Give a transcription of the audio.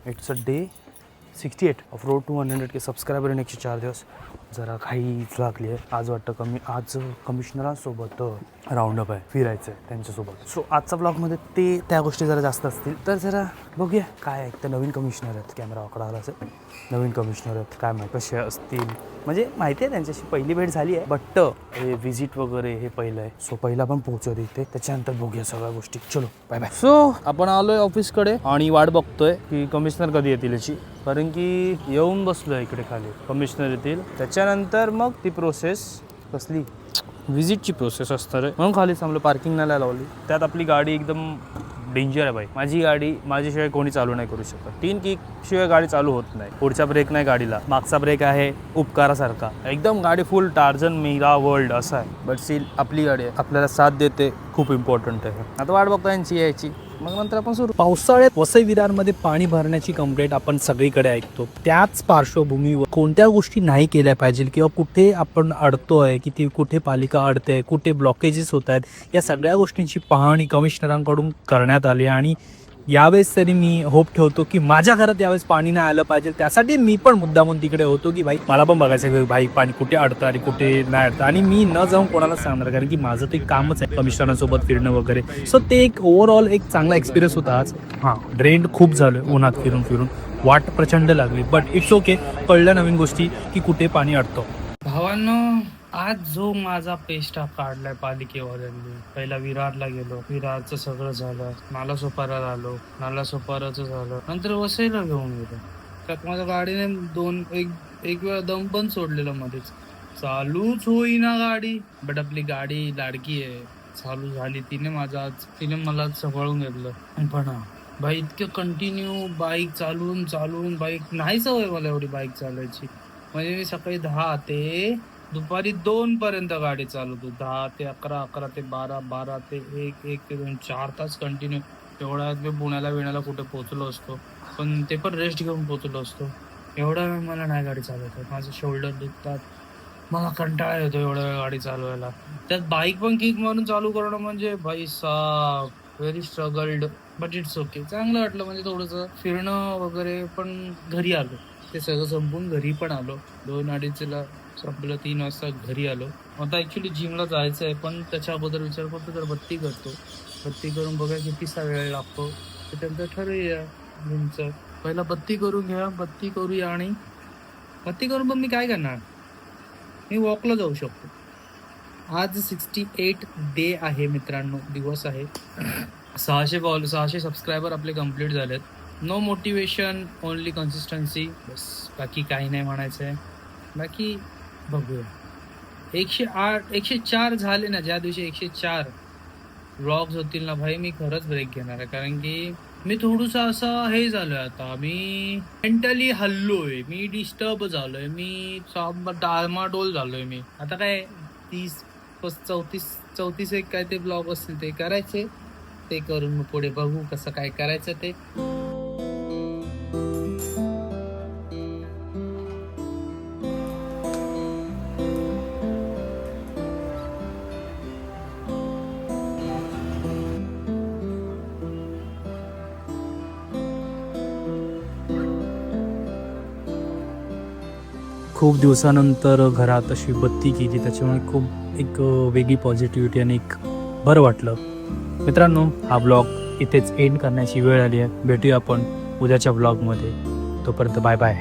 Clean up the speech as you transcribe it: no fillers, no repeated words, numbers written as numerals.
It's a day 68 of road to 100 K subscriber in 104 दिवस. जरा घाईच लागली आहे आज. वाटतं आज कमिशनरांसोबत राऊंडअप आहे, फिरायचं आहे त्यांच्यासोबत. सो आजचा ब्लॉगमध्ये त्या गोष्टी जरा जास्त असतील. तर जरा बघूया काय आहे. तर नवीन कमिशनर आहेत, कॅमेरा आकडा आला असेल. नवीन कमिशनर आहेत, काय माहिती कसे असतील. म्हणजे माहिती आहे त्यांच्याशी पहिली भेट झाली आहे, बट हे व्हिजिट वगैरे हे पहिलं आहे. सो पहिला पण पोहोचवतो इथे, त्याच्यानंतर बघूया सगळ्या गोष्टी. चलो बाय बाय. सो आपण आलोय ऑफिसकडे आणि वाट बघतोय की कमिशनर कधी येतील याची. कारण की येऊन बसलोय इकडे खाली, कमिशनर येतील त्याच्यानंतर मग ती प्रोसेस कसली व्हिजिटची प्रोसेस असणार आहे. म्हणून खाली थांबलो, पार्किंग नाही लावली. त्यात आपली गाडी एकदम डेंजर आहे बाई. माझी गाडी माझ्याशिवाय कोणी चालू नाही करू शकत. 3 किक शिवाय गाडी चालू होत नाही. पुढचा ब्रेक नाही गाडीला, मागचा ब्रेक आहे उपकारासारखा. एकदम गाडी फुल टार्झन मेगा वर्ल्ड असं आहे. बट स्टील आपली गाडी आहे, आपल्याला साथ देते, खूप इम्पॉर्टंट आहे. आता वाट बघतो यांची यायची, मग नंतर आपण सुरू. पावसाळ्यात वसई विरारमध्ये पाणी भरण्याची कंप्लेंट आपण सगळीकडे ऐकतो. त्याच पार्श्वभूमीवर कोणत्या गोष्टी नाही केल्या पाहिजे किंवा कुठे आपण अडतोय, किती कुठे पालिका अडते, कुठे ब्लॉकेजेस होत आहेत, या सगळ्या गोष्टींची पाहणी कमिशनरांकडून करण्यात आली. आणि यावेळेस तरी मी होप ठेवतो की माझ्या घरात यावेळेस पाणी नाही आलं पाहिजे. त्यासाठी मी पण मुद्दामून तिकडे होतो की भाई मला पण बघायचं की भाई पाणी कुठे अडतं आणि कुठे नाही अडतं. आणि मी न जाऊन कोणाला सांगणार, कारण की माझं ते कामच आहे कमिशनरांसोबत फिरणं वगैरे. सो ते एक ओव्हरऑल एक चांगला एक्सपिरियन्स होता आज. हां, ड्रेन खूप झालं उन्हात फिरून फिरून, वाट प्रचंड लागली. बट इट्स ओके, कळल्या नवीन गोष्टी की कुठे पाणी अडतं. भावांनो, आज जो माझा पेस्टा काढलाय पालिकेवाल्यांनी, पहिला विरारला गेलो, विरारचं सगळं झालं, नालासोपाराला आलो, नालासोपाराचं झालं, नंतर वसईला घेऊन गेलो. त्यात माझ्या गाडीने एक वेळा दम पण सोडलेला मध्येच, चालूच होईना गाडी. बट आपली गाडी लाडकी आहे, चालू झाली. तिने मला सांभाळून घेतलं. पण बाई इतकं कंटिन्यू बाईक चालवून बाईक नाही सवय मला एवढी बाईक चालवायची. म्हणजे मी सकाळी 10 ते दुपारी 2 पर्यंत गाडी चालवतो. 10 ते 11, 11 ते 12, 12 ते 1, 1 ते 2, 4 तास कंटिन्यू. एवढ्यात मी पुण्याला कुठे पोहोचलो असतो, पण ते पण रेस्ट घेऊन पोहोचलो असतो. एवढा वेळ मला नाही गाडी चालवत. माझे शोल्डर दुखतात, मला कंटाळा येतो एवढ्या वेळ गाडी चालवायला. त्यात बाईक पण किक मारून चालू करणं म्हणजे भाई साब very struggled. But it's okay, चांगलं वाटलं. म्हणजे थोडंसं फिरणं वगैरे. पण घरी आलो, ते सगळं संपून घरी पण आलो. 2-2:30ला संपलं, 3 वाजता घरी आलो. आता ॲक्च्युली जिमला जायचं आहे, पण त्याच्या अगोदर विचार करतो तर बत्ती करतो. बत्ती करून बघा कितीसा वेळ लागतो, त्याच्यानंतर ठरवूया जिमचं. पहिला बत्ती करून घ्या, बत्ती करूया. आणि बत्ती करून पण मी काय करणार, मी वॉकला जाऊ शकतो. आज 68 डे आहे मित्रांनो, दिवस आहे. 600 सबस्क्रायबर आपले कंप्लीट झालेत. नो मोटिवेशन, ओनली कन्सिस्टन्सी, बस. बाकी काही नाही म्हणायचं आहे. बाकी बघूया. 104 झाले ना, ज्या दिवशी 104 व्लॉग्स होतील ना भाई, मी खरंच ब्रेक घेणार आहे. कारण की मी थोडंसं असं हे झालोय आता, मी मेंटली हल्लोय, मी डिस्टर्ब झालोय, मी डामाडोल झालोय. मी आता काय 34 एक काय ते ब्लॉग असतील ते करायचे, ते करून मग पुढे बघू कसं काय करायचं ते. खूप दिवसानंतर घरात अशी बत्ती केली, त्याच्यामुळे खूप एक वेगळी पॉझिटिव्हिटी आणि एक बरं वाटलं. मित्रांनो, हा ब्लॉग इथेच एंड करण्याची वेळ आली आहे. भेटूया आपण उद्याच्या ब्लॉगमध्ये. तोपर्यंत बाय बाय.